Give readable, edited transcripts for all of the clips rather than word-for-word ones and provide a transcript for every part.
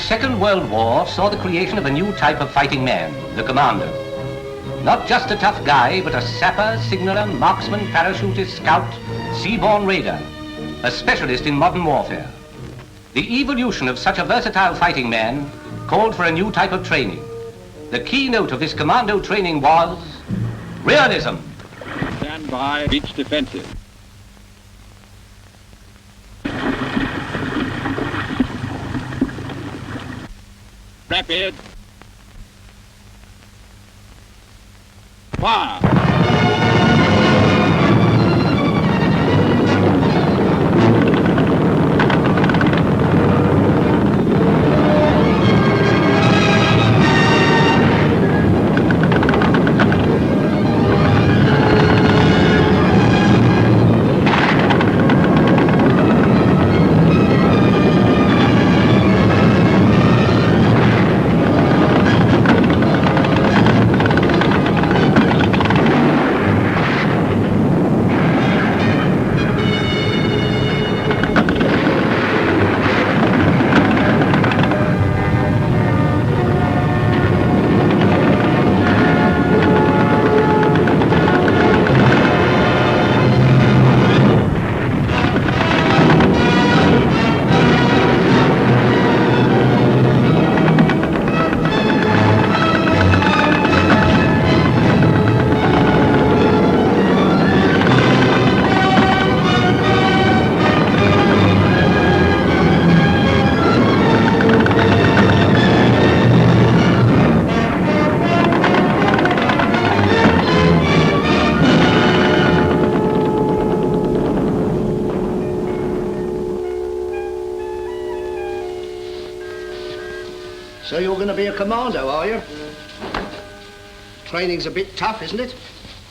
Second World War saw the creation of a new type of fighting man, the Commando. Not just a tough guy, but a sapper, signaller, marksman, parachutist, scout, seaborne raider, a specialist in modern warfare. The evolution of such a versatile fighting man called for a new type of training. The keynote of this Commando training was realism. Stand by, beach defensive. Rapid. Fire. So you're going to be a commando, are you? Training's a bit tough, isn't it?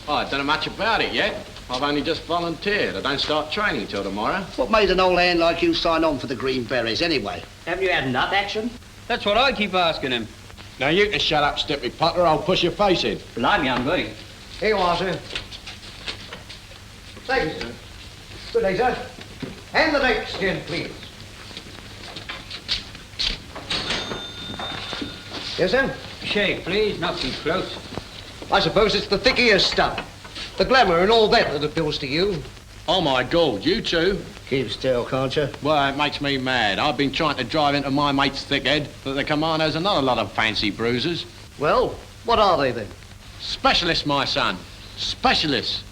Oh, I don't know much about it yet. I've only just volunteered. I don't start training till tomorrow. What made an old hand like you sign on for the Green Berets, anyway? Haven't you had enough action? That's what I keep asking him. Now you can shut up, Stippy Potter, or I'll push your face in. Blimey, I'm going. Here you are, sir. Thank you, sir. Good day, sir. And the dates again, please. Yes, sir? Shake, please, not too close. I suppose it's the thick ear stuff. The glamour and all that appeals to you. Oh, my God, you two? Keep still, can't you? Well, it makes me mad. I've been trying to drive into my mate's thick head that the Commandos are not a lot of fancy bruisers. Well, what are they, then? Specialists, my son. Specialists.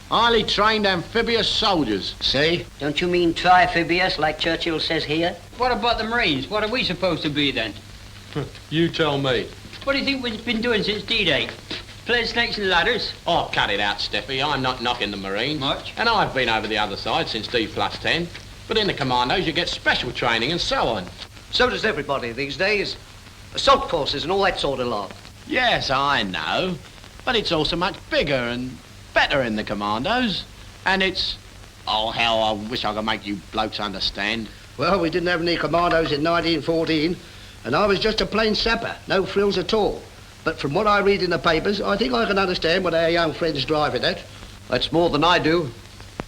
Highly trained amphibious soldiers. See? Don't you mean triamphibious, like Churchill says here? What about the Marines? What are we supposed to be then? You tell me. What do you think we've been doing since D-Day? Playing snakes and ladders? Oh, cut it out, Steffi. I'm not knocking the Marines. Much? And I've been over the other side since D+10. But in the Commandos, you get special training and so on. So does everybody these days. Assault forces and all that sort of lot. Yes, I know. But it's also much bigger and better in the Commandos. And it's... Oh, hell, I wish I could make you blokes understand. Well, we didn't have any commandos in 1914, and I was just a plain sapper, no frills at all. But from what I read in the papers, I think I can understand what our young friend's driving at. That's more than I do.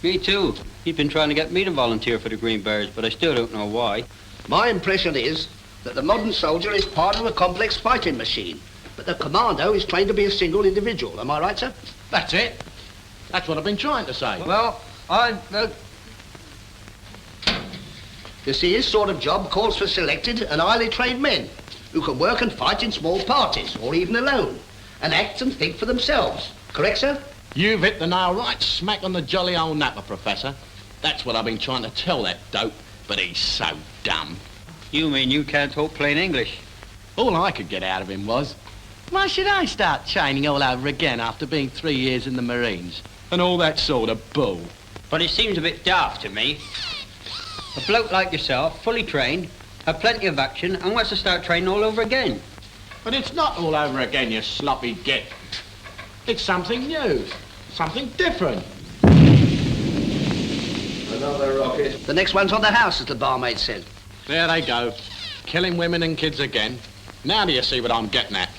Me too. He's been trying to get me to volunteer for the Green Berets, but I still don't know why. My impression is that the modern soldier is part of a complex fighting machine, but the commando is trained to be a single individual. Am I right, sir? That's it. That's what I've been trying to say. Well, You see, his sort of job calls for selected and highly trained men who can work and fight in small parties, or even alone, and act and think for themselves. Correct, sir? You've hit the nail right smack on the jolly old napper, Professor. That's what I've been trying to tell that dope, but he's so dumb. You mean you can't talk plain English? All I could get out of him was, why should I start training all over again after being 3 years in the Marines? And all that sort of bull. But it seems a bit daft to me. A bloke like yourself, fully trained, have plenty of action, and wants to start training all over again. But it's not all over again, you sloppy git. It's something new, something different. Another rocket. The next one's on the house, as the barmaid said. There they go, killing women and kids again. Now do you see what I'm getting at?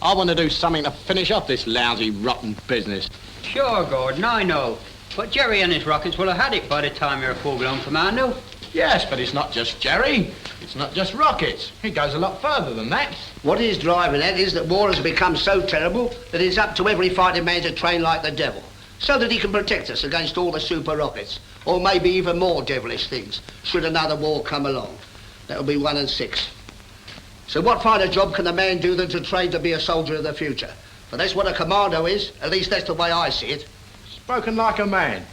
I want to do something to finish off this lousy, rotten business. Sure, Gordon, I know. But Jerry and his rockets will have had it by the time you're a full-blown commando. Yes, but it's not just Jerry. It's not just rockets. It goes a lot further than that. What he's driving at is that war has become so terrible that it's up to every fighting man to train like the devil, so that he can protect us against all the super rockets, or maybe even more devilish things, should another war come along. That'll be 1 in 6. So what finer job can a man do than to train to be a soldier of the future? For that's what a commando is, at least that's the way I see it. Spoken like a man.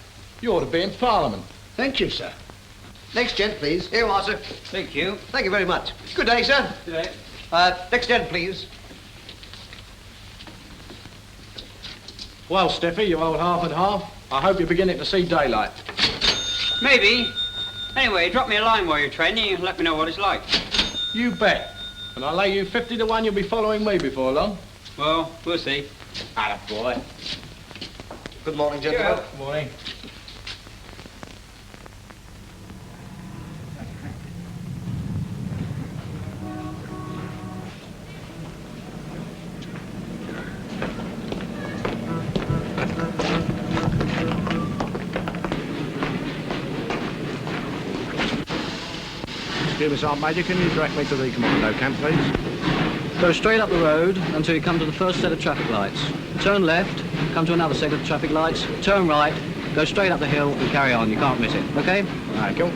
You ought to be in Parliament. Thank you, sir. Next gent, please. Here you are, sir. Thank you. Thank you very much. Good day, sir. Good day. Next gent, please. Well, Stiffy, you old half and half, I hope you're beginning to see daylight. Maybe. Anyway, drop me a line while you're training and let me know what it's like. You bet. And I'll lay you 50 to 1 you'll be following me before long. Well, we'll see. Attaboy. Good morning, gentlemen. Good morning. Excuse me, Sergeant Major, can you direct me to the Commando camp, please? Go straight up the road until you come to the first set of traffic lights. Turn left, come to another set of traffic lights, turn right, go straight up the hill and carry on. You can't miss it, okay? Thank you.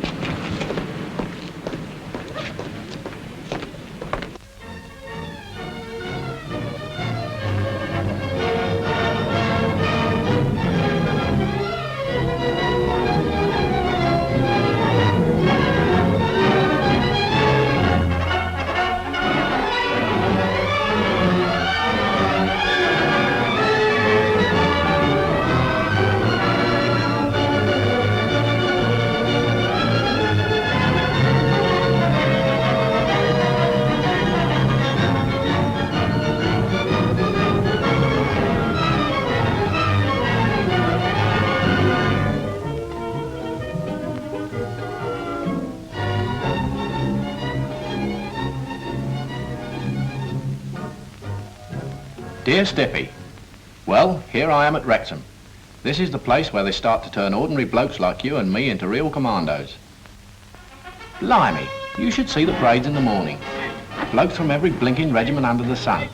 Dear Stiffy, well, here I am at Wrexham. This is the place where they start to turn ordinary blokes like you and me into real commandos. Blimey, you should see the parades in the morning. Blokes from every blinking regiment under the sun.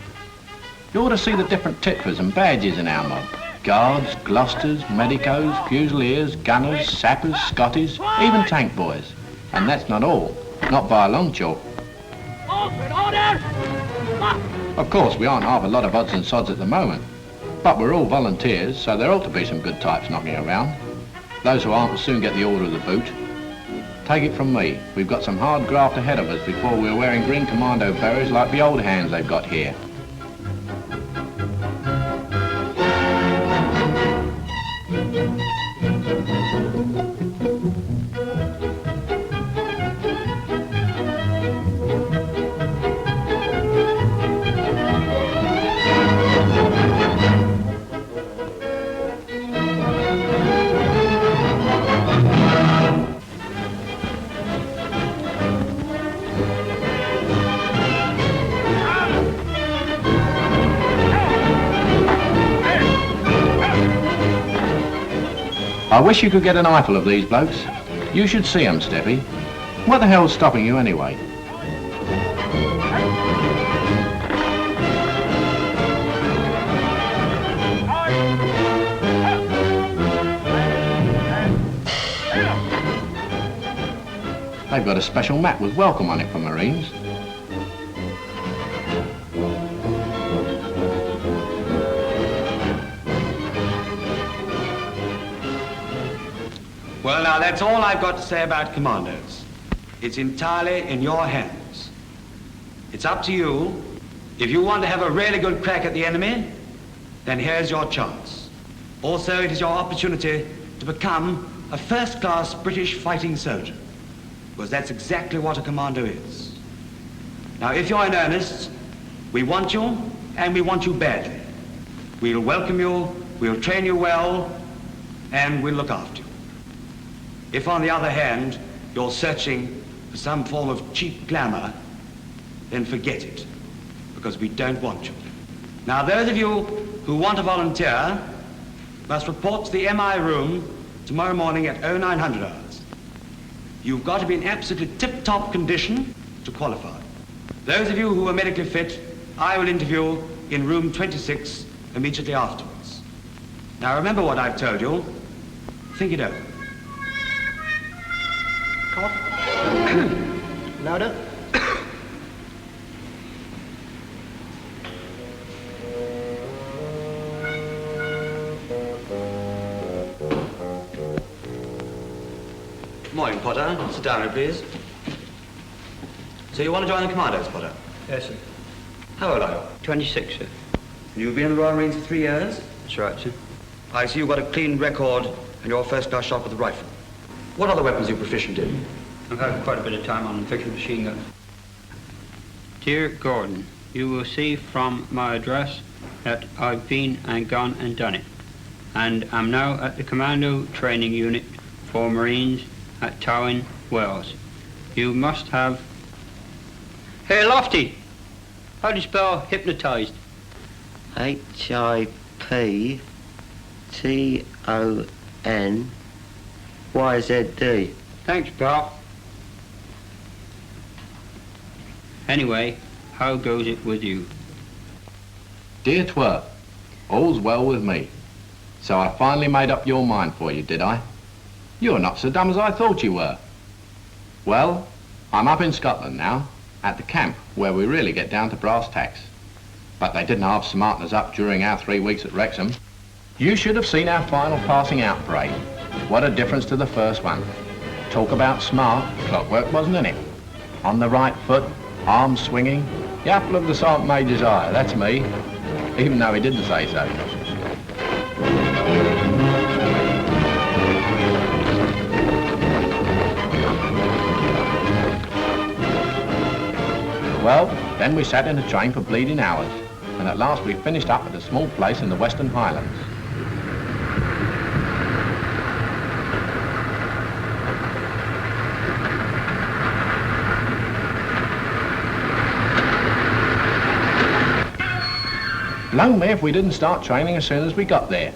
You ought to see the different tipers and badges in our mob. Guards, Gloucesters, Medicos, Fusiliers, Gunners, Sappers, Scotties, even tank boys. And that's not all, not by a long chalk. Of course, we aren't half a lot of odds and sods at the moment, but we're all volunteers, so there ought to be some good types knocking around. Those who aren't will soon get the order of the boot. Take it from me, we've got some hard graft ahead of us before we're wearing green commando berets like the old hands they've got here. I wish you could get an eyeful of these blokes. You should see 'em, Steffi. What the hell's stopping you anyway? They've got a special map with welcome on it for Marines. Well, now, that's all I've got to say about commandos. It's entirely in your hands. It's up to you. If you want to have a really good crack at the enemy, then here's your chance. Also, it is your opportunity to become a first-class British fighting soldier, because that's exactly what a commando is. Now, if you're in earnest, we want you, and we want you badly. We'll welcome you, we'll train you well, and we'll look after you. If, on the other hand, you're searching for some form of cheap glamour, then forget it, because we don't want you. Now, those of you who want to volunteer must report to the MI room tomorrow morning at 0900 hours. you've got to be in absolutely tip-top condition to qualify. Those of you who are medically fit, I will interview in room 26 immediately afterwards. Now remember what I've told you. Think it over. Cough. Louder. Morning, Potter. Sit down, please. So you want to join the Commandos, Potter? Yes, sir. How old are you? 26, sir. You've been in the Royal Marines for 3 years? That's right, sir. I see you've got a clean record and you're a first-class shot with a rifle. What other weapons are you proficient in? I've had quite a bit of time on fixing machine guns. Dear Gordon, you will see from my address that I've been and gone and done it. And I'm now at the Commando training unit for Marines at Towing, Wales. You must have... Hey, Lofty! How do you spell hypnotized? H-I-P-T-O-N-Y-Z-D. Thanks, pal. Anyway, how goes it with you? Dear Twer, all's well with me. So I finally made up your mind for you, did I? You're not so dumb as I thought you were. Well, I'm up in Scotland now, at the camp, where we really get down to brass tacks. But they didn't half smarten us up during our 3 weeks at Wrexham. You should have seen our final passing out parade. What a difference to the first one. Talk about smart, clockwork, wasn't it? On the right foot, arms swinging, the apple of the Sergeant Major's eye, that's me, even though he didn't say so. Well, then we sat in a train for bleeding hours, and at last we finished up at a small place in the Western Highlands. Blow me if we didn't start training as soon as we got there.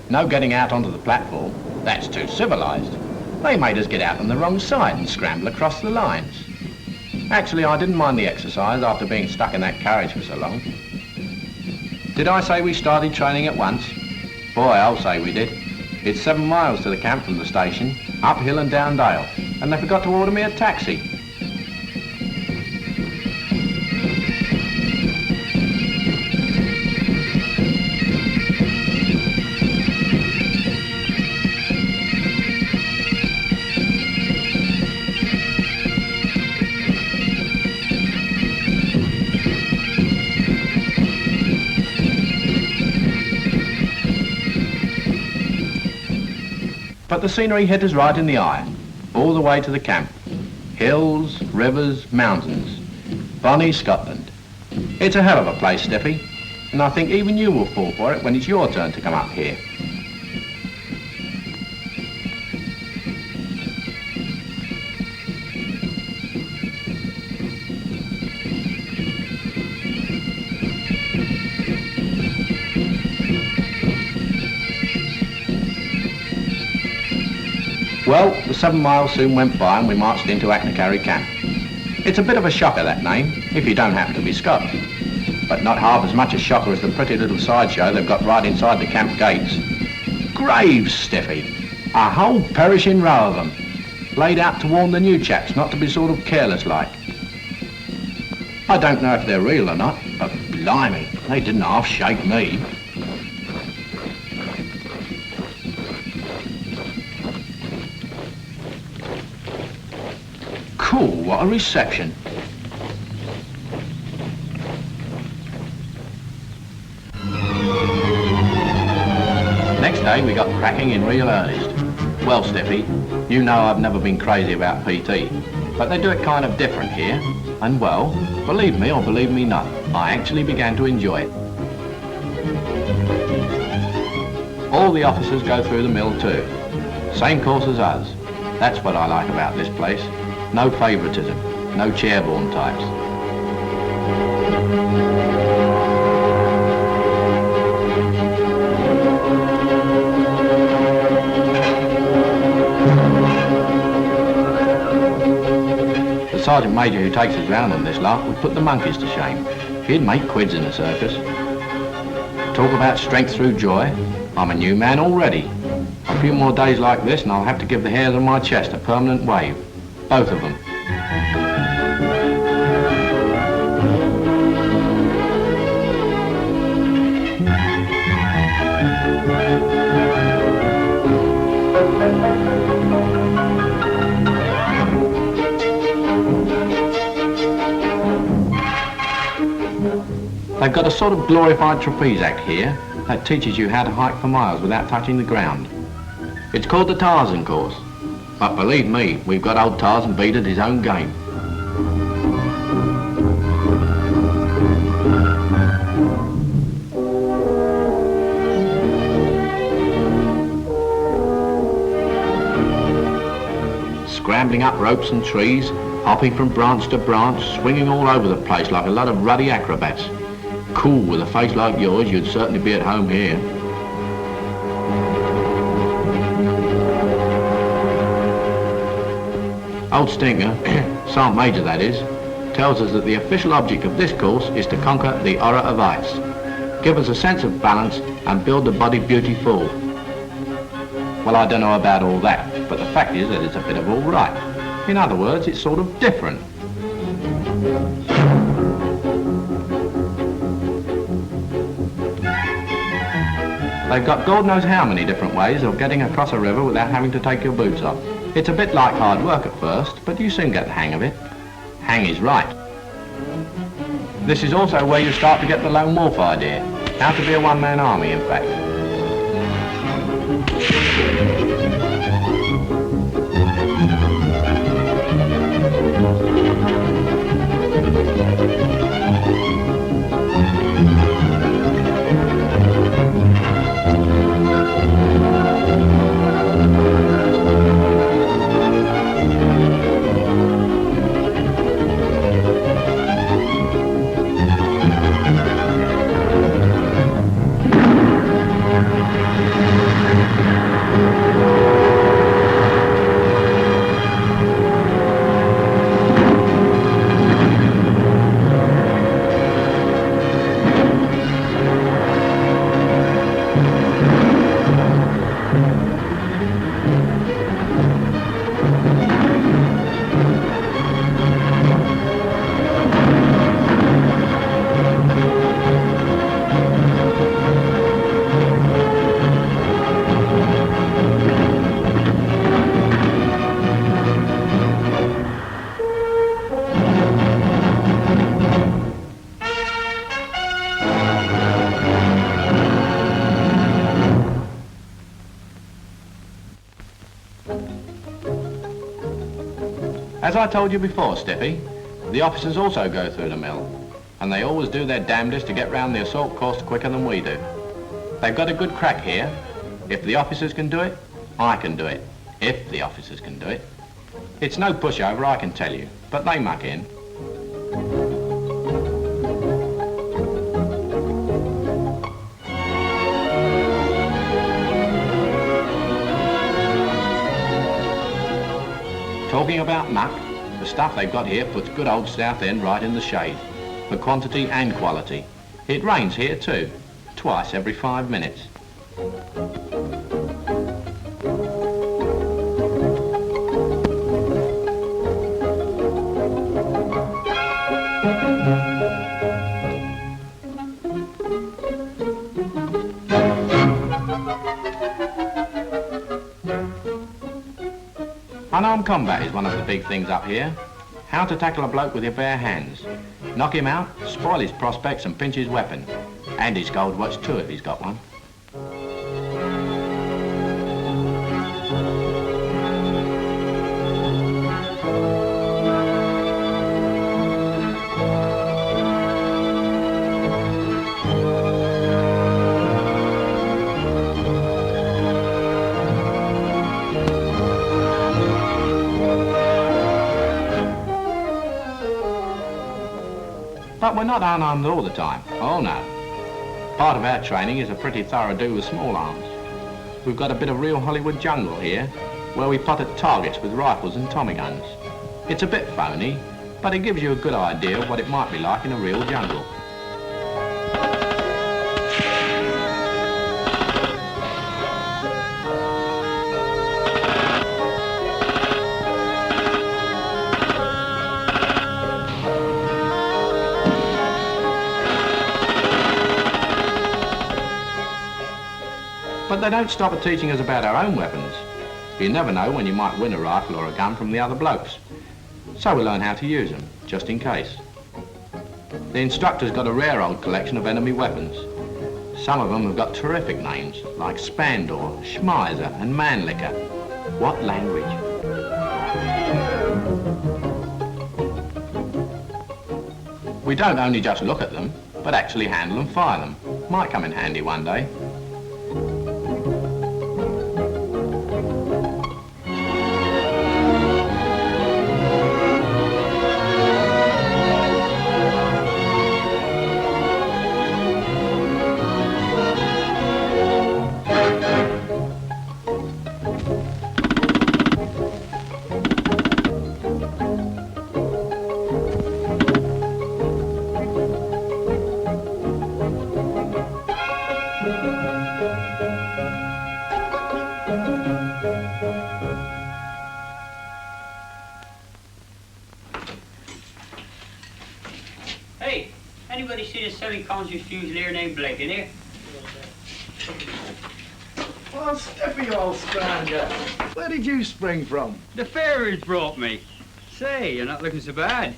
No getting out onto the platform, that's too civilised. They made us get out on the wrong side and scramble across the lines. Actually, I didn't mind the exercise after being stuck in that carriage for so long. Did I say we started training at once? Boy, I'll say we did. It's 7 miles to the camp from the station, uphill and down dale, and they forgot to order me a taxi. But the scenery hit us right in the eye, all the way to the camp. Hills, rivers, mountains. Bonnie Scotland. It's a hell of a place, Stiffy, and I think even you will fall for it when it's your turn to come up here. Well, the 7 miles soon went by and we marched into Achnacarry camp. It's a bit of a shocker, that name, if you don't happen to be Scots. But not half as much a shocker as the pretty little sideshow they've got right inside the camp gates. Graves, Stiffy. A whole perishing row of them. Laid out to warn the new chaps not to be sort of careless like. I don't know if they're real or not, but blimey, they didn't half shake me. Cool, what a reception. Next day we got cracking in real earnest. Well, Stiffy, you know I've never been crazy about PT, but they do it kind of different here. And well, believe me or believe me not, I actually began to enjoy it. All the officers go through the mill too. Same course as us. That's what I like about this place. No favouritism, no chairborne types. sergeant major who takes us round on this lot would put the monkeys to shame. He'd make quids in the circus. Talk about strength through joy. I'm a new man already. A few more days like this and I'll have to give the hairs on my chest a permanent wave. Both of them. They've got a sort of glorified trapeze act here that teaches you how to hike for miles without touching the ground. It's called the Tarzan course. But believe me, we've got old Tarzan beat at his own game. Scrambling up ropes and trees, hopping from branch to branch, swinging all over the place like a lot of ruddy acrobats. Cool, with a face like yours, you'd certainly be at home here. Old Stinker, Sergeant Major that is, tells us that the official object of this course is to conquer the horror of heights, give us a sense of balance and build the body beautiful. Well, I don't know about all that, but the fact is that it's a bit of all right. In other words, it's sort of different. They've got God knows how many different ways of getting across a river without having to take your boots off. It's a bit like hard work at first, but you soon get the hang of it. Hang is right. This is also where you start to get the lone wolf idea. How to be a one-man army, in fact. As I told you before, Stiffy, the officers also go through the mill, and they always do their damnedest to get round the assault course quicker than we do. They've got a good crack here. If the officers can do it, I can do it. If the officers can do it. It's no pushover, I can tell you, but they muck in. Talking about muck, the stuff they've got here puts good old Southend right in the shade, for quantity and quality. It rains here too, twice every 5 minutes. Unarmed combat is one of the big things up here. How to tackle a bloke with your bare hands. Knock him out, spoil his prospects and pinch his weapon. And his gold watch too if he's got one. But we're not unarmed all the time. Oh no. Part of our training is a pretty thorough do with small arms. We've got a bit of real Hollywood jungle here, where we pot at targets with rifles and Tommy guns. It's a bit phony, but it gives you a good idea of what it might be like in a real jungle. But they don't stop at teaching us about our own weapons. You never know when you might win a rifle or a gun from the other blokes. So we learn how to use them, just in case. The instructor's got a rare old collection of enemy weapons. Some of them have got terrific names, like Spandor, Schmeiser and Mannlicher. What language? We don't only just look at them, but actually handle and fire them. Might come in handy one day. Hey, anybody seen a semi-conscious fusilier named Blake in here? Well, Steffi, you old stranger. Where did you spring from? The fairies brought me. Say, you're not looking so bad.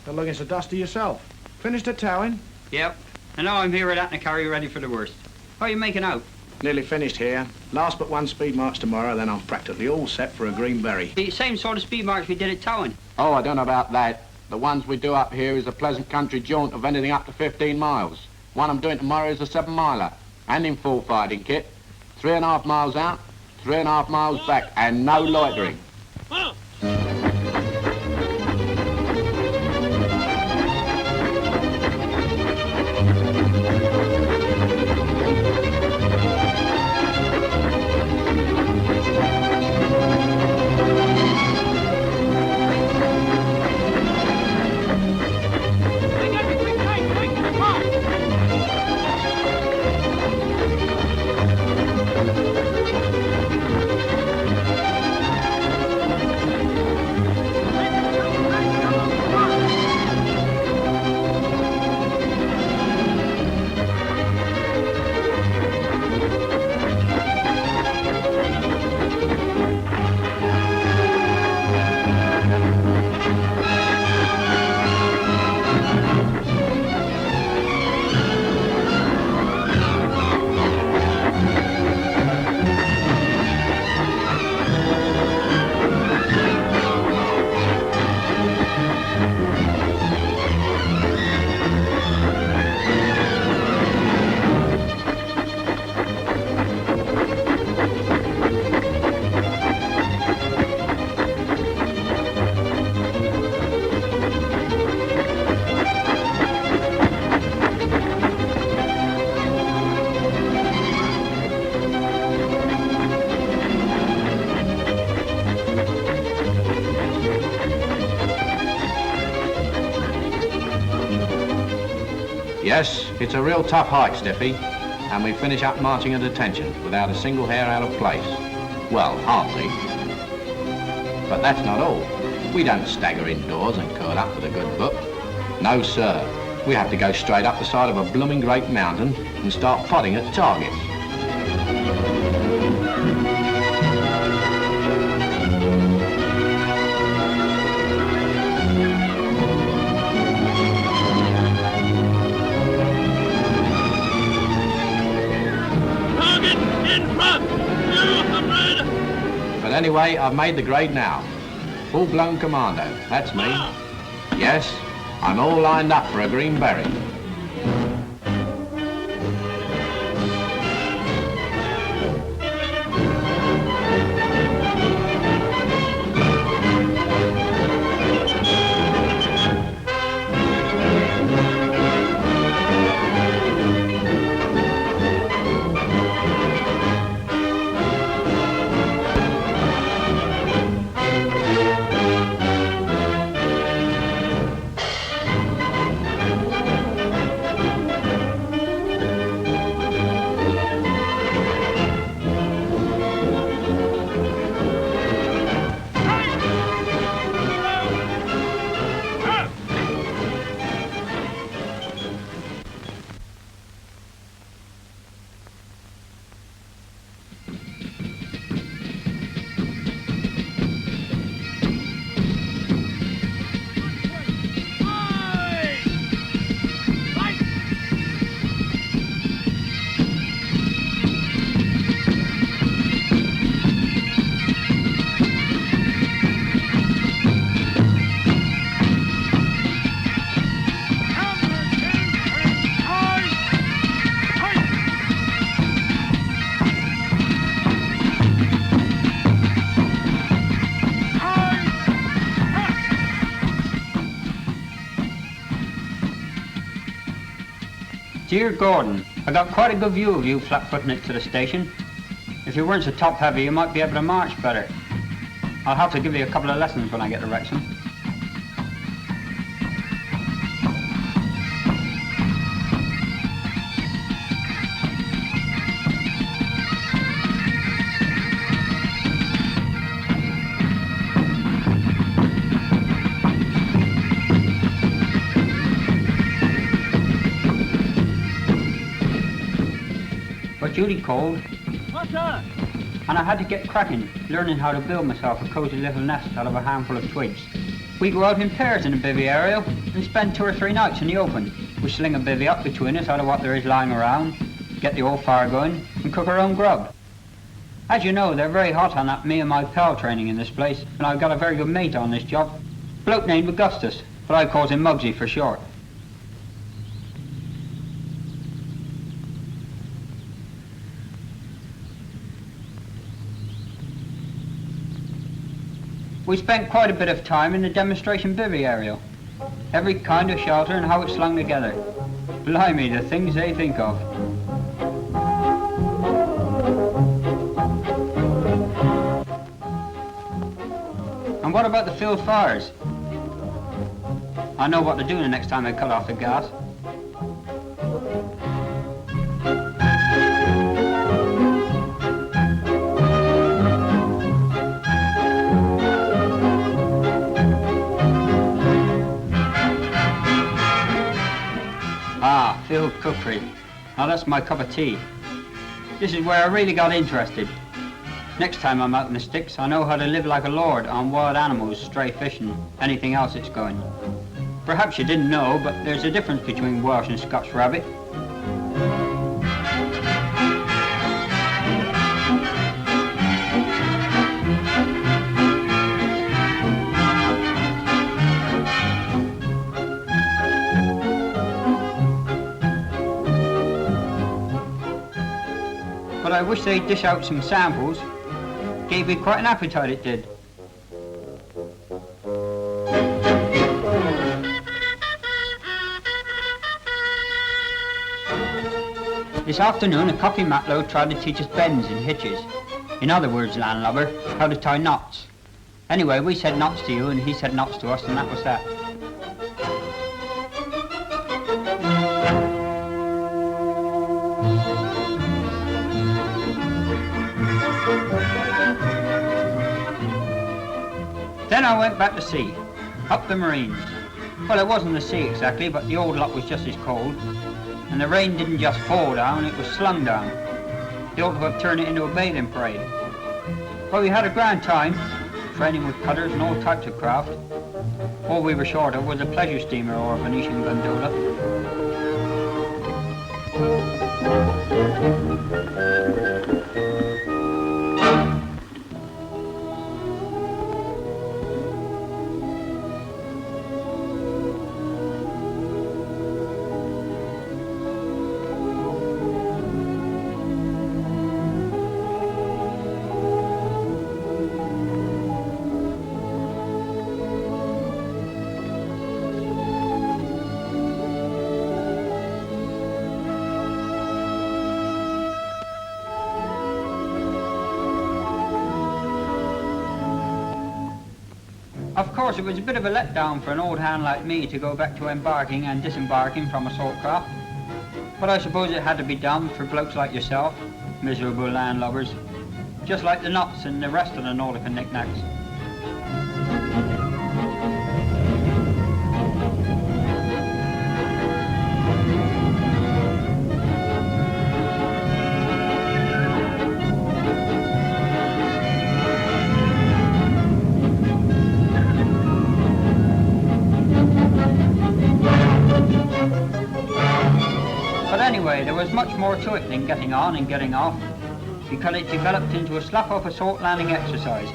You're looking so dusty yourself. Finished at towing? Yep. And now I'm here at Atnacarry ready for the worst. How are you making out? Nearly finished here. Last but one speed march tomorrow, then I'm practically all set for a green berry. The same sort of speed march we did at Towing. Oh, I don't know about that. The ones we do up here is a pleasant country jaunt of anything up to 15 miles. One I'm doing tomorrow is a 7-miler, and in full fighting kit. 3.5 miles out, 3.5 miles back, and no loitering. Yes, it's a real tough hike, Stiffy, and we finish up marching at attention without a single hair out of place. Well, hardly. But that's not all. We don't stagger indoors and curl up with a good book. No, sir. We have to go straight up the side of a blooming great mountain and start potting at targets. But anyway, I've made the grade now. Full-blown commando, that's me. Yes, I'm all lined up for a green berry. Dear Gordon, I got quite a good view of you flat-footing it to the station. If you weren't so top-heavy, you might be able to march better. I'll have to give you a couple of lessons when I get to Wrexham. But Judy called. What's up? And I had to get cracking, learning how to build myself a cosy little nest out of a handful of twigs. We go out in pairs in the bivvy area and spend 2 or 3 nights in the open. We sling a bivvy up between us out of what there is lying around, get the old fire going, and cook our own grub. As you know, they're very hot on that me and my pal training in this place, and I've got a very good mate on this job. Bloke named Augustus, but I calls him Muggsy for short. We spent quite a bit of time in the demonstration bivvy area. Every kind of shelter and how it's slung together. Blimey, the things they think of. And what about the field fires? I know what to do the next time they cut off the gas. Ah, field cookery. Now that's my cup of tea. This is where I really got interested. Next time I'm out in the sticks, I know how to live like a lord on wild animals, stray fishing, anything else that's going. Perhaps you didn't know, but there's a difference between Welsh and Scotch rabbit. But I wish they'd dish out some samples. Gave me quite an appetite, it did. This afternoon, a cocky matlow tried to teach us bends and hitches. In other words, landlubber, how to tie knots. Anyway, we said knots to you and he said knots to us, and that was that. Then I went back to sea, up the Marines. Well, it wasn't the sea exactly, but the old lot was just as cold. And the rain didn't just fall down, it was slung down. They ought to have turned it into a bathing parade. Well, we had a grand time, training with cutters and all types of craft. All we were short of was a pleasure steamer or a Venetian gondola. Of course, it was a bit of a letdown for an old hand like me to go back to embarking and disembarking from a salt craft. But I suppose it had to be done for blokes like yourself, miserable landlubbers, just like the knots and the rest of the nautical knickknacks. Anyway, there was much more to it than getting on and getting off, because it developed into a slap-off assault landing exercise.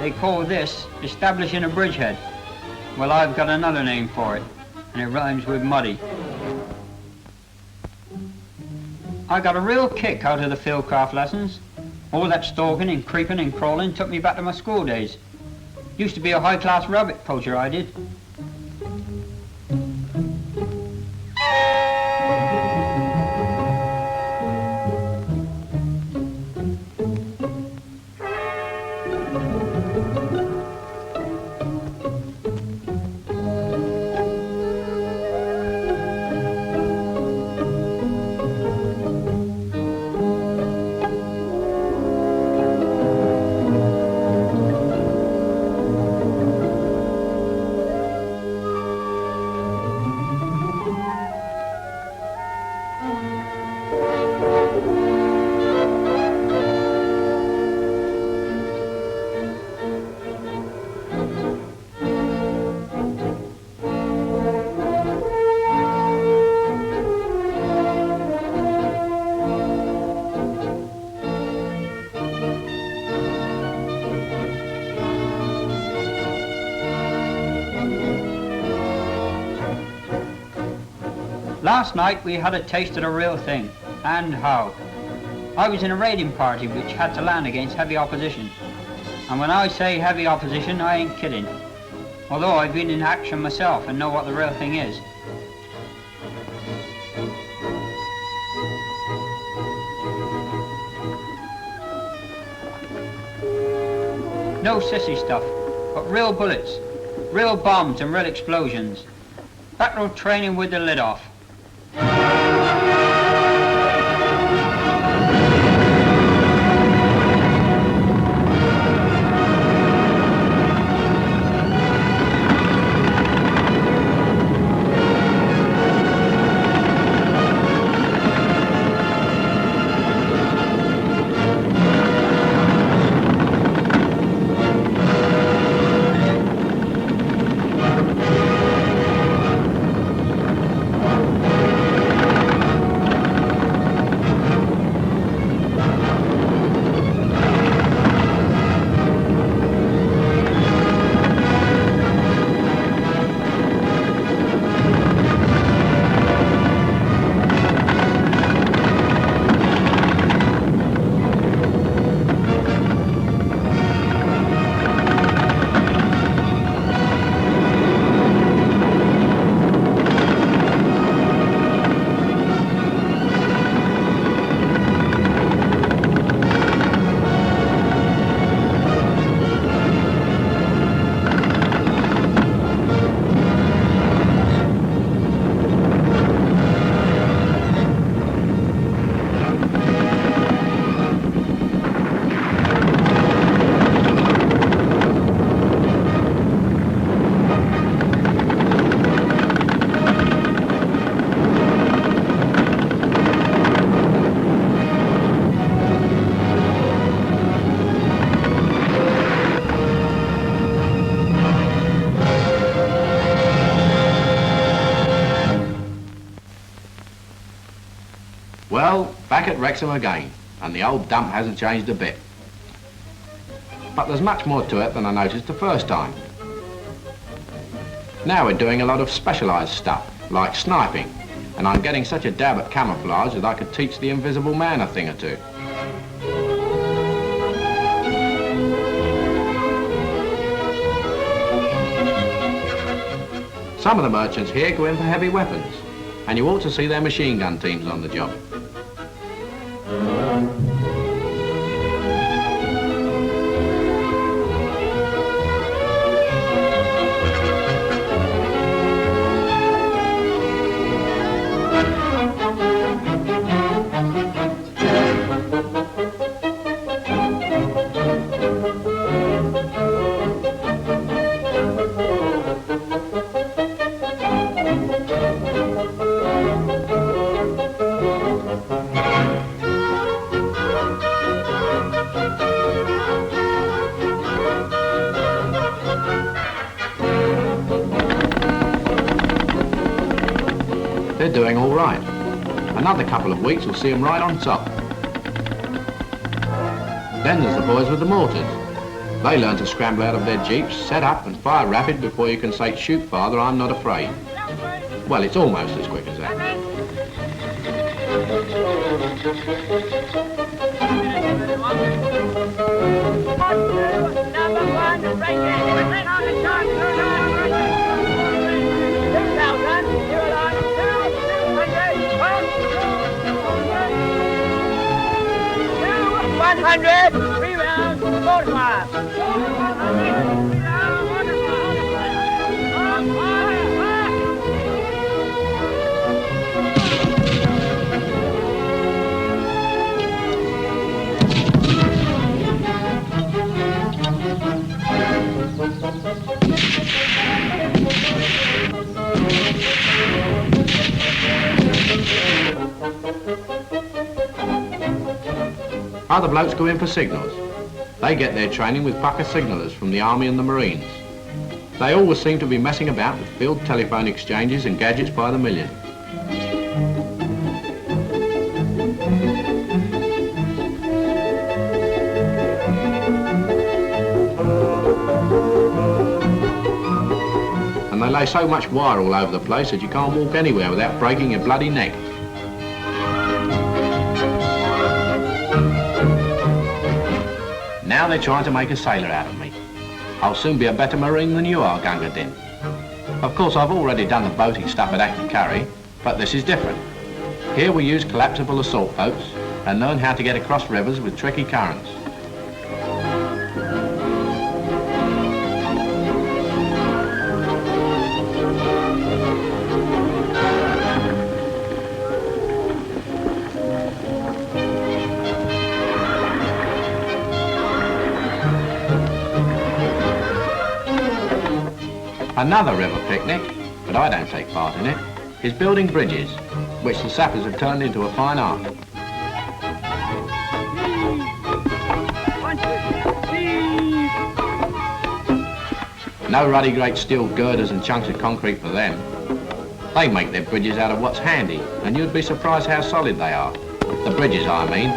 They call this establishing a bridgehead. Well, I've got another name for it, and it rhymes with muddy. I got a real kick out of the fieldcraft lessons. All that stalking and creeping and crawling took me back to my school days. Used to be a high-class rabbit poacher, I did. Last night we had a taste of the real thing, and how. I was in a raiding party which had to land against heavy opposition. And when I say heavy opposition, I ain't kidding. Although I've been in action myself and know what the real thing is. No sissy stuff, but real bullets, real bombs and real explosions. Battle training with the lid off. Well, back at Wrexham again, and the old dump hasn't changed a bit. But there's much more to it than I noticed the first time. Now we're doing a lot of specialised stuff, like sniping, and I'm getting such a dab at camouflage that I could teach the invisible man a thing or two. Some of the merchants here go in for heavy weapons, and you ought to see their machine gun teams on the job. They're doing all right. Another couple of weeks will see them right on top. Then there's the boys with the mortars. They learn to scramble out of their jeeps, set up and fire rapid before you can say, "Shoot, father, I'm not afraid." Well, it's almost as quick as that. Other blokes go in for signals. They get their training with pucker signallers from the Army and the Marines. They always seem to be messing about with field telephone exchanges and gadgets by the million. And they lay so much wire all over the place that you can't walk anywhere without breaking your bloody neck. Now they're trying to make a sailor out of me. I'll soon be a better marine than you are, Gunga Din. Of course, I've already done the boating stuff at Ackney, but this is different. Here we use collapsible assault boats and learn how to get across rivers with tricky currents. Another river picnic, but I don't take part in it, is building bridges, which the sappers have turned into a fine art. No ruddy great steel girders and chunks of concrete for them. They make their bridges out of what's handy, and you'd be surprised how solid they are. The bridges, I mean.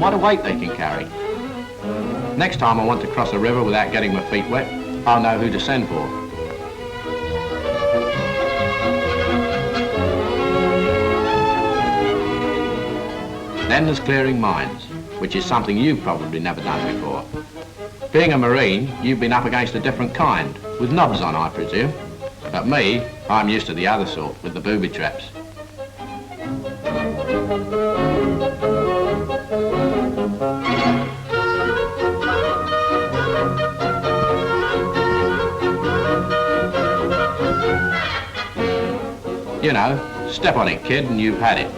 What a weight they can carry. Next time I want to cross a river without getting my feet wet, I'll know who to send for. Then there's clearing mines, which is something you've probably never done before. Being a Marine, you've been up against a different kind, with knobs on, I presume. But me, I'm used to the other sort, with the booby traps. You know, step on it, kid, and you've had it.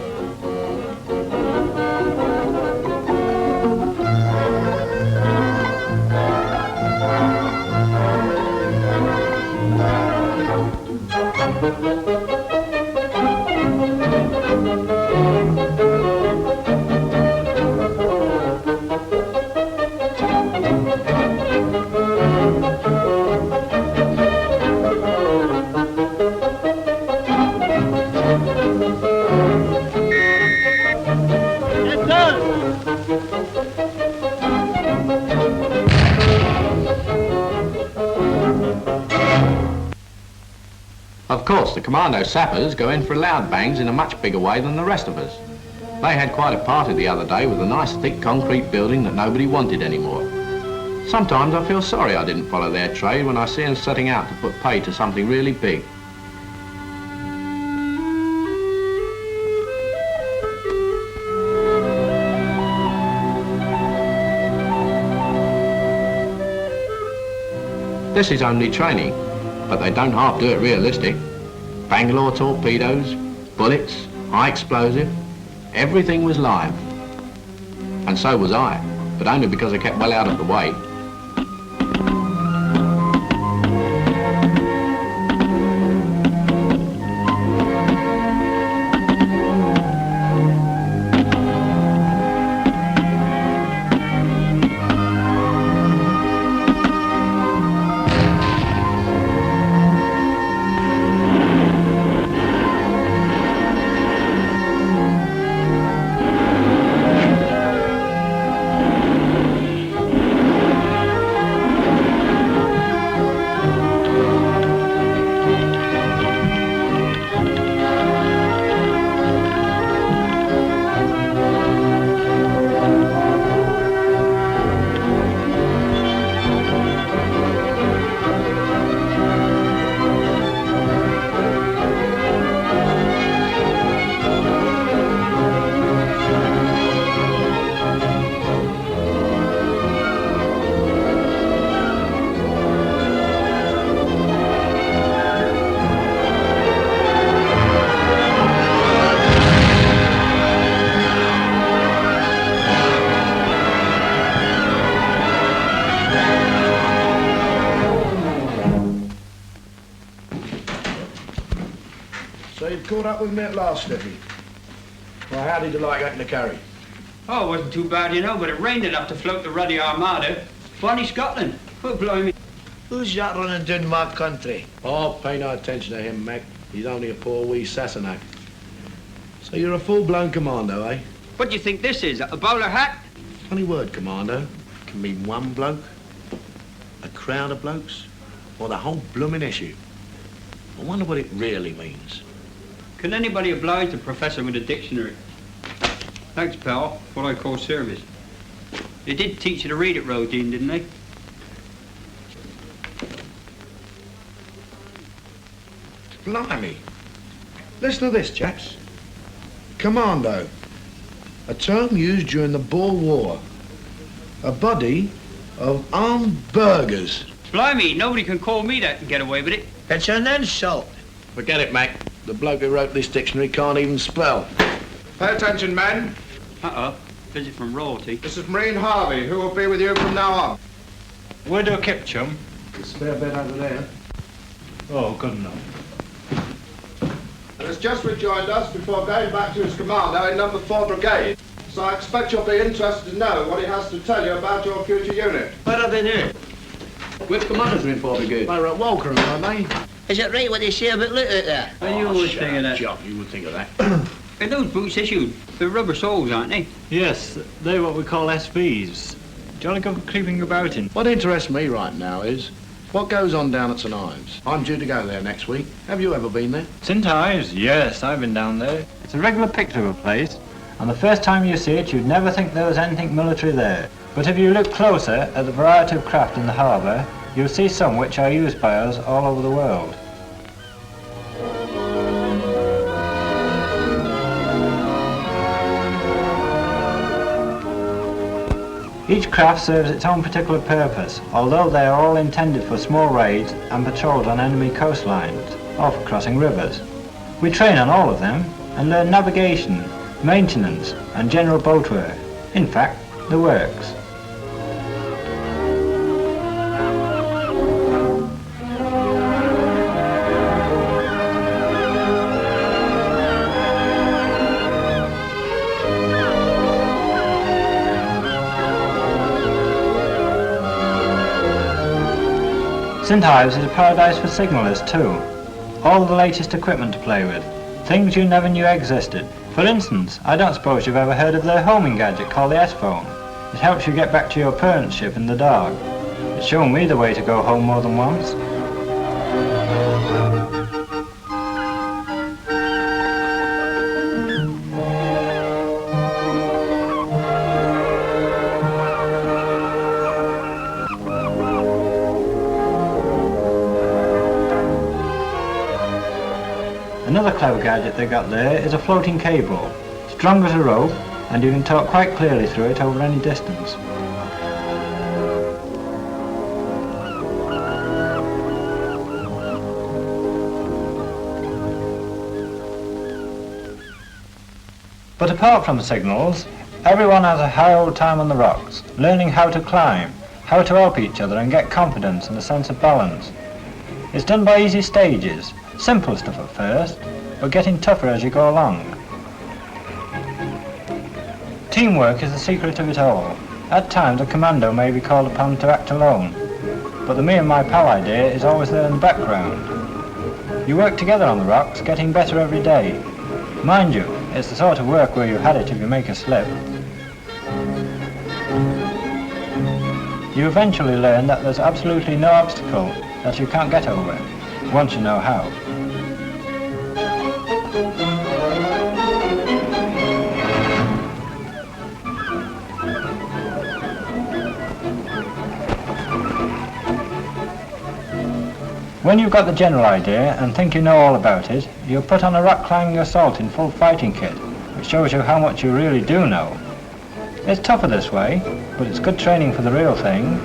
Of course, the Commando sappers go in for loud bangs in a much bigger way than the rest of us. They had quite a party the other day with a nice thick concrete building that nobody wanted anymore. Sometimes I feel sorry I didn't follow their trade when I see them setting out to put pay to something really big. This is only training, but they don't half do it realistic. Bangalore torpedoes, bullets, high explosive, everything was live. And so was I, but only because I kept well out of the way. So you've caught up with me at last, Stiffy. Well, how did you like getting the carry? Oh, it wasn't too bad, you know, but it rained enough to float the ruddy Armada. Bonnie Scotland. Oh, blimey. Who's that running down my country? Oh, pay no attention to him, Mac. He's only a poor wee Sassenach. So you're a full-blown commando, eh? What do you think this is, a bowler hat? Funny word, commando. Can mean one bloke, a crowd of blokes, or the whole blooming issue. I wonder what it really means. Can anybody oblige the professor with a dictionary? Thanks, pal. What I call service. They did teach you to read it, Rodine, didn't they? Blimey. Listen to this, chaps. Commando. A term used during the Boer War. A body of armed burghers. Blimey, nobody can call me that and get away with it. It's an insult. Forget it, Mac. The bloke who wrote this dictionary can't even spell. Pay attention, men. Uh-oh. Visit from royalty. This is Marine Harvey, who will be with you from now on. Where do I keep, chum? The spare bed over there. Oh, good enough. He has just rejoined us before going back to his commando in number 4 Brigade. So I expect you'll be interested to know what he has to tell you about your future unit. Where have they been? Which commanders are in 4 Brigade? They're at Walker, aren't they? Is it right what they say about litter there? Are you always thinking that? Job, you would think of that. Are those boots issued? They're rubber soles, aren't they? Yes, they're what we call SVs. Jolly good for creeping about in. What interests me right now is what goes on down at St Ives. I'm due to go there next week. Have you ever been there? St Ives? Yes, I've been down there. It's a regular picture of a place, and the first time you see it, you'd never think there was anything military there. But if you look closer at the variety of craft in the harbour, you'll see some which are used by us all over the world. Each craft serves its own particular purpose, although they are all intended for small raids and patrols on enemy coastlines, or for crossing rivers. We train on all of them and learn navigation, maintenance and general boat work. In fact, the works. St Ives is a paradise for signallers too. All the latest equipment to play with, things you never knew existed. For instance, I don't suppose you've ever heard of the homing gadget called the S-phone. It helps you get back to your parents' ship in the dark. It's shown me the way to go home more than once. Another clever gadget they got there is a floating cable, strong as a rope, and you can talk quite clearly through it over any distance. But apart from signals, everyone has a high old time on the rocks, learning how to climb, how to help each other and get confidence and a sense of balance. It's done by easy stages, simple stuff at first, but getting tougher as you go along. Teamwork is the secret of it all. At times a commando may be called upon to act alone, but the me and my pal idea is always there in the background. You work together on the rocks, getting better every day. Mind you, it's the sort of work where you had it if you make a slip. You eventually learn that there's absolutely no obstacle that you can't get over, once you know how. When you've got the general idea and think you know all about it, you'll put on a rock climbing assault in full fighting kit, which shows you how much you really do know. It's tougher this way, but it's good training for the real thing.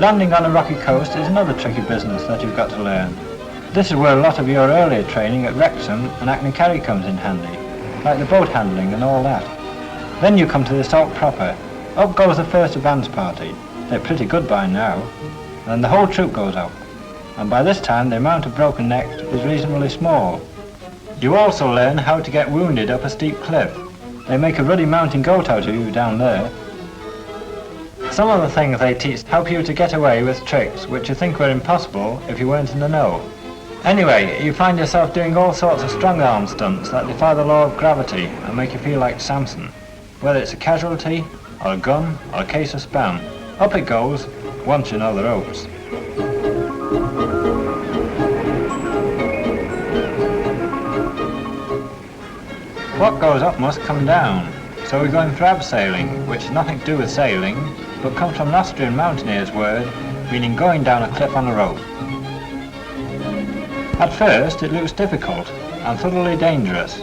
Landing on a rocky coast is another tricky business that you've got to learn. This is where a lot of your earlier training at Wrexham and Achnacarry comes in handy, like the boat handling and all that. Then you come to the assault proper. Up goes the first advance party. They're pretty good by now. And the whole troop goes up. And by this time the amount of broken necks is reasonably small. You also learn how to get wounded up a steep cliff. They make a ruddy mountain goat out of you down there. Some of the things they teach help you to get away with tricks which you think were impossible if you weren't in the know. Anyway, you find yourself doing all sorts of strong arm stunts that defy the law of gravity and make you feel like Samson. Whether it's a casualty, or a gun, or a case of spam, up it goes, once you know the ropes. What goes up must come down, so we're going for abseiling, which has nothing to do with sailing, but comes from an Austrian mountaineer's word, meaning going down a cliff on a rope. At first it looks difficult and thoroughly dangerous,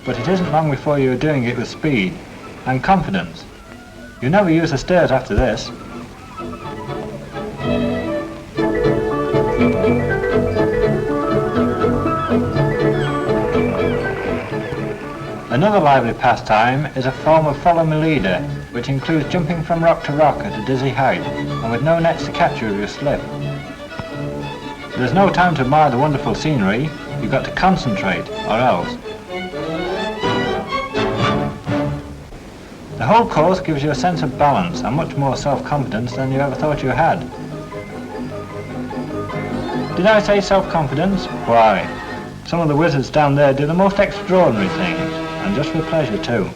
but it isn't long before you are doing it with speed and confidence. You never use the stairs after this. Another lively pastime is a form of follow me leader, which includes jumping from rock to rock at a dizzy height, and with no nets to catch you if you slip. There's no time to admire the wonderful scenery, you've got to concentrate, or else. The whole course gives you a sense of balance and much more self-confidence than you ever thought you had. Did I say self-confidence? Why, some of the wizards down there do the most extraordinary things, and just for pleasure too.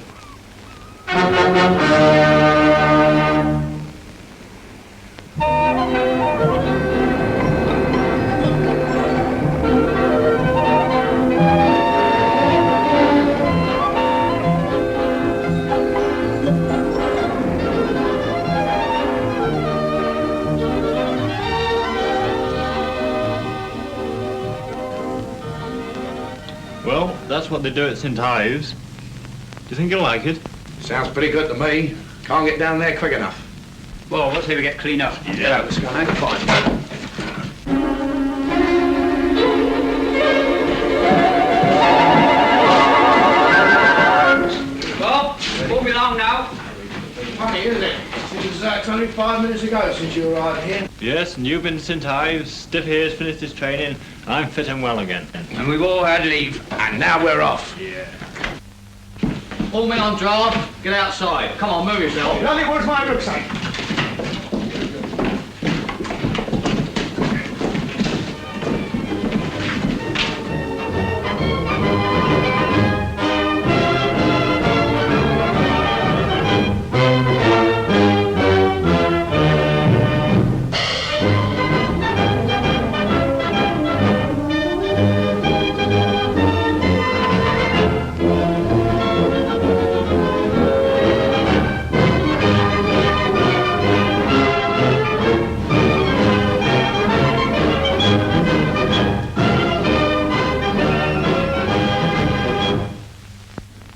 Well, that's what they do at St. Ives. Do you think you'll like it? Sounds pretty good to me. Can't get down there quick enough. Well, let's see if we get clean up. Get out, let's go. Fine. Well, won't be long now. Funny, isn't it? It's only 5 minutes ago since you arrived here. Yes, and you've been to St. Ives, Stiff here's finished his training, I'm fit and well again. And we've all had leave. And now we're off. Yeah. All men on draft, get outside. Come on, move yourself. Johnny, where's my rucksack?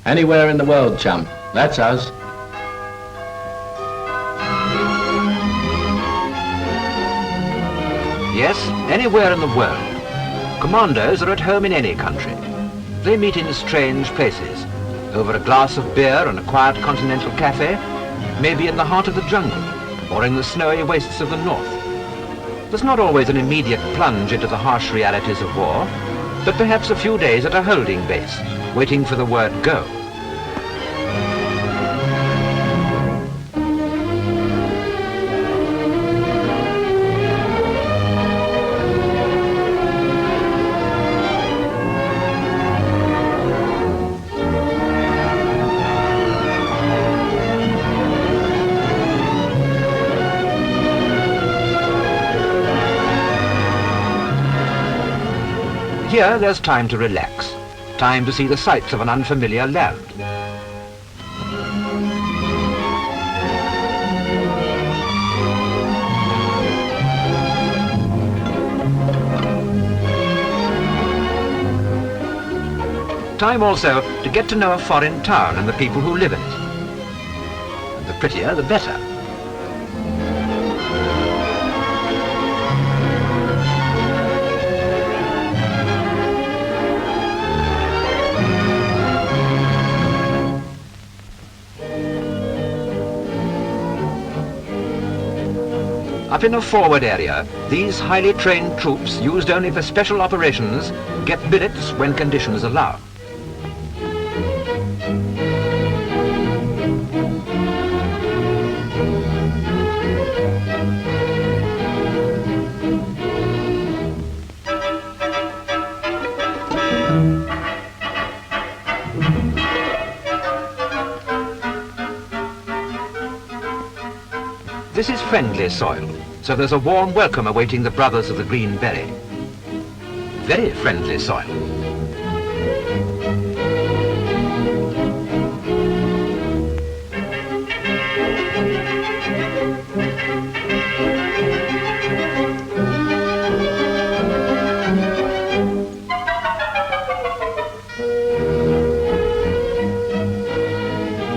Anywhere in the world, chum. That's us. Yes, anywhere in the world. Commandos are at home in any country. They meet in strange places, over a glass of beer in a quiet continental cafe, maybe in the heart of the jungle, or in the snowy wastes of the north. There's not always an immediate plunge into the harsh realities of war, but perhaps a few days at a holding base, waiting for the word go. Here, there's time to relax, time to see the sights of an unfamiliar land. Time also to get to know a foreign town and the people who live in it. And the prettier, the better. Up in a forward area, these highly trained troops, used only for special operations, get billets when conditions allow. This is friendly soil, so there's a warm welcome awaiting the brothers of the Green Beret. Very friendly soil.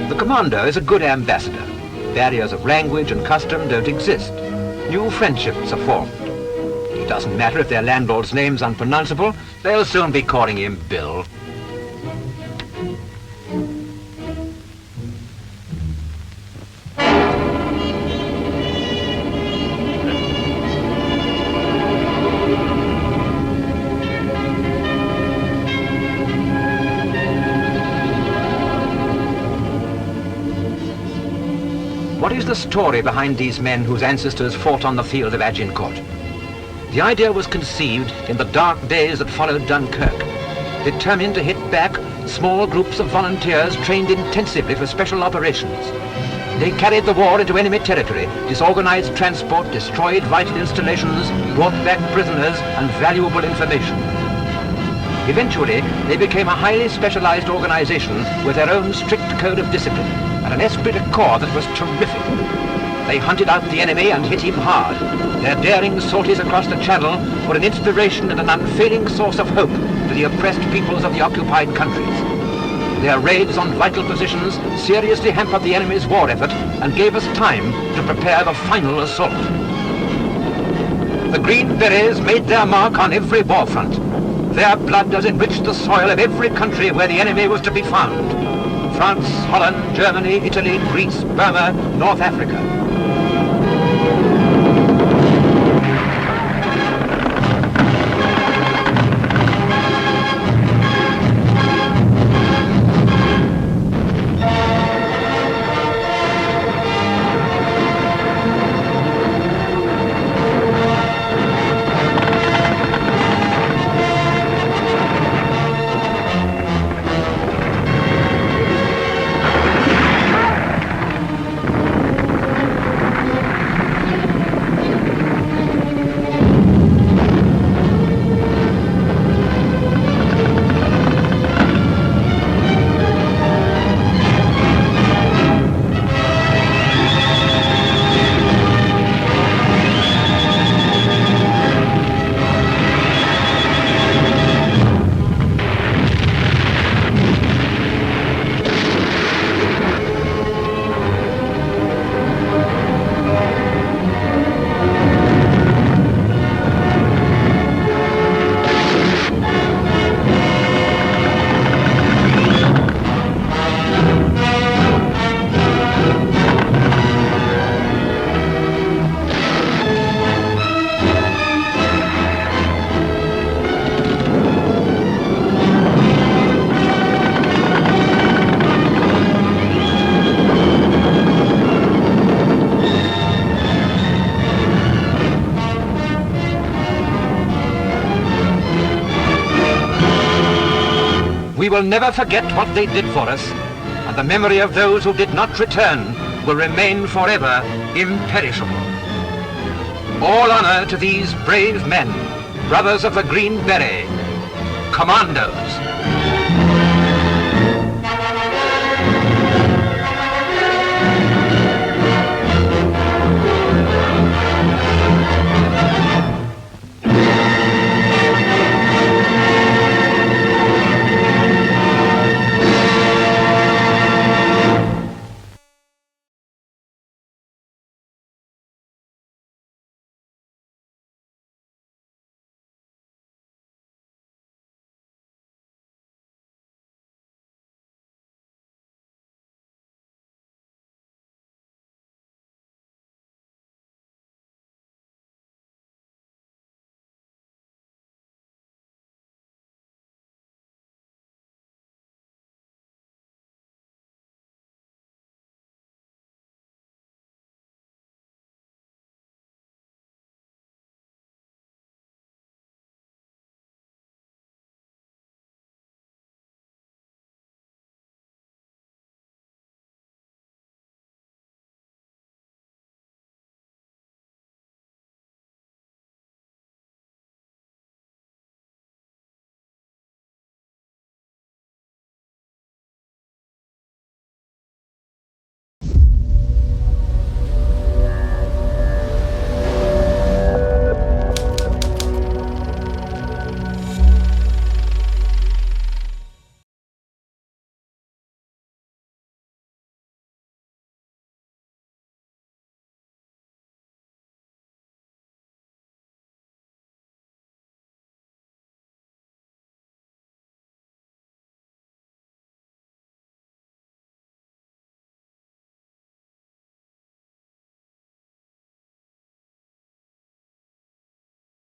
The Commando is a good ambassador. Barriers of language and custom don't exist. New friendships are formed. It doesn't matter if their landlord's name's unpronounceable, they'll soon be calling him Bill. What is the story behind these men whose ancestors fought on the field of Agincourt? The idea was conceived in the dark days that followed Dunkirk, determined to hit back small groups of volunteers trained intensively for special operations. They carried the war into enemy territory, disorganized transport, destroyed vital installations, brought back prisoners and valuable information. Eventually, they became a highly specialized organization with their own strict code of discipline and an esprit de corps that was terrific. They hunted out the enemy and hit him hard. Their daring sorties across the Channel were an inspiration and an unfailing source of hope to the oppressed peoples of the occupied countries. Their raids on vital positions seriously hampered the enemy's war effort and gave us time to prepare the final assault. The Green Berets made their mark on every war front. Their blood has enriched the soil of every country where the enemy was to be found. France, Holland, Germany, Italy, Greece, Burma, North Africa. We will never forget what they did for us, and the memory of those who did not return will remain forever imperishable. All honor to these brave men, brothers of the Green Beret, Commandos.